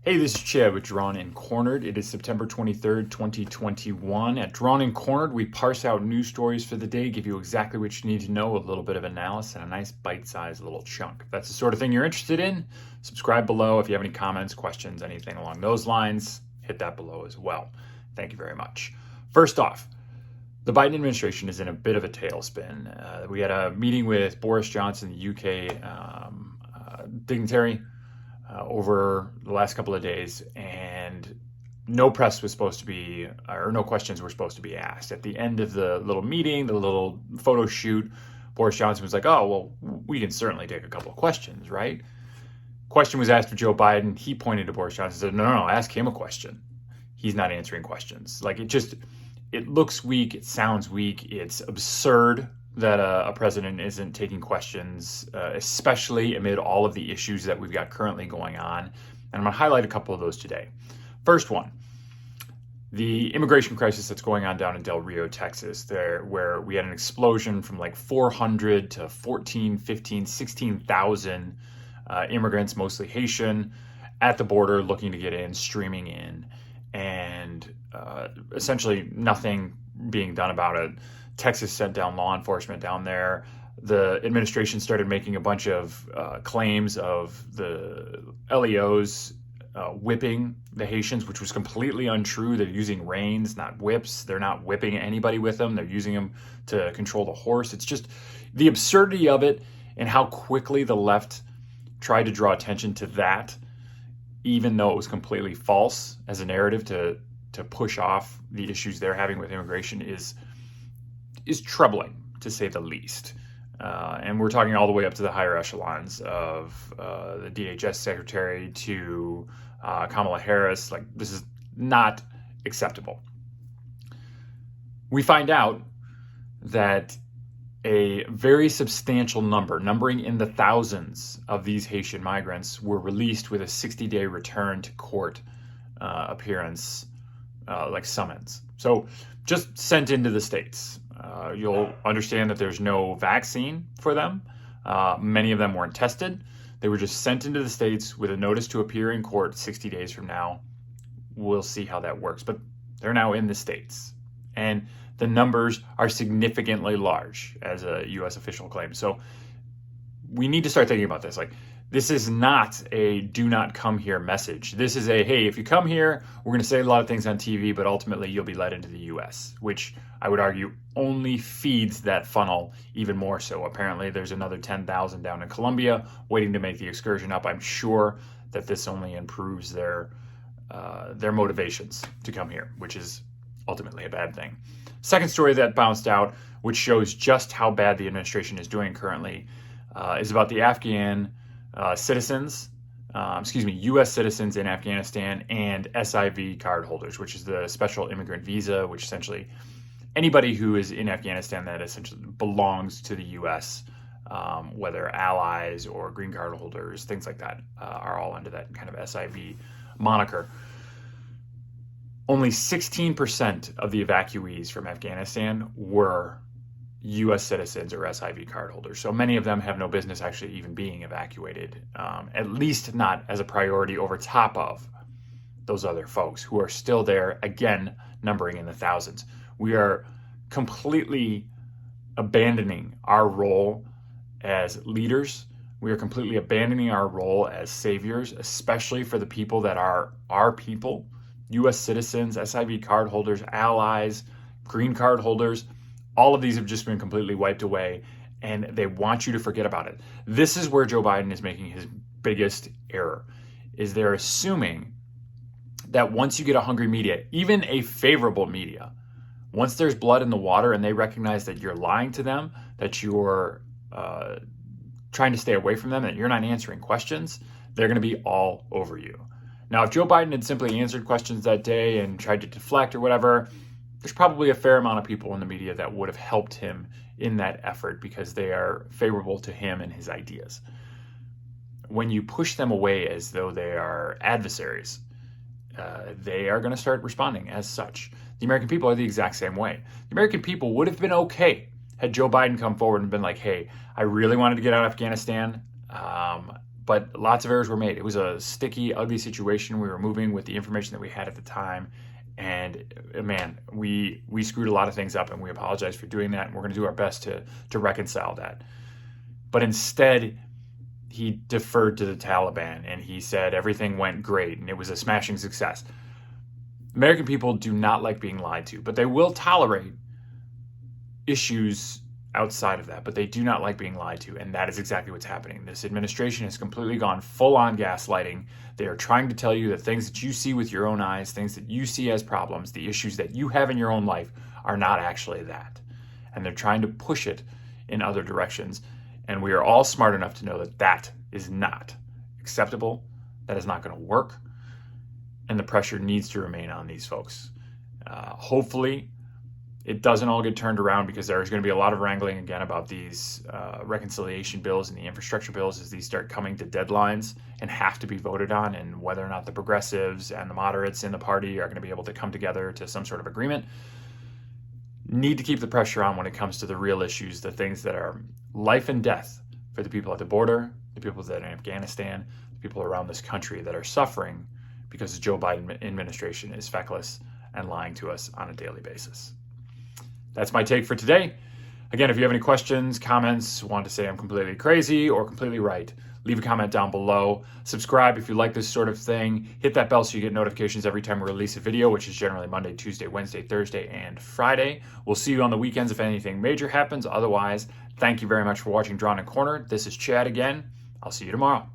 Hey, this is Chad with Drawn and Cornered. It is September 23rd, 2021. At Drawn and Cornered, we parse out news stories for the day, give you exactly what you need to know, a little bit of analysis, and a nice bite-sized little chunk. If that's the sort of thing you're interested in, subscribe below. If you have any comments, questions, anything along those lines, hit that below as well. Thank you very much. First off, the Biden administration is in a bit of a tailspin. We had a meeting with Boris Johnson, the UK dignitary, over the last couple of days, and no press was supposed to be, or no questions were supposed to be asked. At the end of the little meeting, the little photo shoot, Boris Johnson was like, oh, well, we can certainly take a couple of questions, right? Question was asked of Joe Biden. He pointed to Boris Johnson and said, no, ask him a question. He's not answering questions. Like, it looks weak, it sounds weak, it's absurd that a president isn't taking questions, especially amid all of the issues that we've got currently going on. And I'm going to highlight a couple of those today. First one, the immigration crisis that's going on down in Del Rio, Texas, where we had an explosion from like 400 to 14, 15, 16,000 immigrants, mostly Haitian, at the border looking to get in, streaming in, and essentially nothing being done about it. Texas sent down law enforcement down there. The administration started making a bunch of claims of the LEOs whipping the Haitians, which was completely untrue. They're using reins, not whips. They're not whipping anybody with them. They're using them to control the horse. It's just the absurdity of it and how quickly the left tried to draw attention to that, even though it was completely false as a narrative to push off the issues they're having with immigration is troubling, to say the least. And we're talking all the way up to the higher echelons of the DHS secretary to Kamala Harris. Like, this is not acceptable. We find out that a very substantial number, numbering in the thousands, of these Haitian migrants were released with a 60-day return to court appearance, like summons. So just sent into the States. You'll understand that there's no vaccine for them. Many of them weren't tested. They were just sent into the States with a notice to appear in court 60 days from now. We'll see how that works. But they're now in the States. And the numbers are significantly large, as a U.S. official claims. So we need to start thinking about this. Like, this is not a do not come here message. This is a, hey, if you come here, we're going to say a lot of things on TV, but ultimately you'll be led into the U.S., which I would argue only feeds that funnel even more so. Apparently there's another 10,000 down in Colombia waiting to make the excursion up. I'm sure that this only improves their motivations to come here, which is ultimately a bad thing. Second story that bounced out, which shows just how bad the administration is doing currently, is about the Afghan citizens, U.S. citizens in Afghanistan and SIV card holders, which is the special immigrant visa, which essentially anybody who is in Afghanistan that essentially belongs to the U.S., whether allies or green card holders, things like that, are all under that kind of SIV moniker. Only 16% of the evacuees from Afghanistan were U.S. citizens or SIV card holders. So many of them have no business actually even being evacuated, at least not as a priority over top of those other folks who are still there, again, numbering in the thousands. We are completely abandoning our role as leaders. We are completely abandoning our role as saviors, especially for the people that are our people, U.S. citizens, SIV card holders, allies, green card holders. All of these have just been completely wiped away, and they want you to forget about it. This is where Joe Biden is making his biggest error, is they're assuming that once you get a hungry media, even a favorable media, once there's blood in the water and they recognize that you're lying to them, that you're trying to stay away from them, that you're not answering questions, they're going to be all over you. Now, if Joe Biden had simply answered questions that day and tried to deflect or whatever, there's probably a fair amount of people in the media that would have helped him in that effort because they are favorable to him and his ideas. When you push them away as though they are adversaries, they are going to start responding as such. The American people are the exact same way. The American people would have been okay had Joe Biden come forward and been like, hey, I really wanted to get out of Afghanistan, but lots of errors were made. It was a sticky, ugly situation. We were moving with the information that we had at the time. And man, we screwed a lot of things up, and we apologize for doing that. And we're going to do our best to reconcile that. But instead, he deferred to the Taliban, and he said everything went great and it was a smashing success. American people do not like being lied to, but they will tolerate issues outside of that, but they do not like being lied to, and that is exactly what's happening. This administration has completely gone full-on gaslighting. They are trying to tell you that things that you see with your own eyes, things that you see as problems, the issues that you have in your own life are not actually that. And they're trying to push it in other directions, and we are all smart enough to know that that is not acceptable, that is not going to work, and the pressure needs to remain on these folks. Hopefully, it doesn't all get turned around, because there's going to be a lot of wrangling again about these reconciliation bills and the infrastructure bills as these start coming to deadlines and have to be voted on, and whether or not the progressives and the moderates in the party are going to be able to come together to some sort of agreement. Need to keep the pressure on when it comes to the real issues, the things that are life and death for the people at the border, the people that are in Afghanistan, the people around this country that are suffering because the Joe Biden administration is feckless and lying to us on a daily basis. That's my take for today. Again, if you have any questions, comments, want to say I'm completely crazy or completely right, leave a comment down below. Subscribe if you like this sort of thing. Hit that bell so you get notifications every time we release a video, which is generally Monday, Tuesday, Wednesday, Thursday, and Friday. We'll see you on the weekends if anything major happens. Otherwise, thank you very much for watching Drawn and Cornered. This is Chad again. I'll see you tomorrow.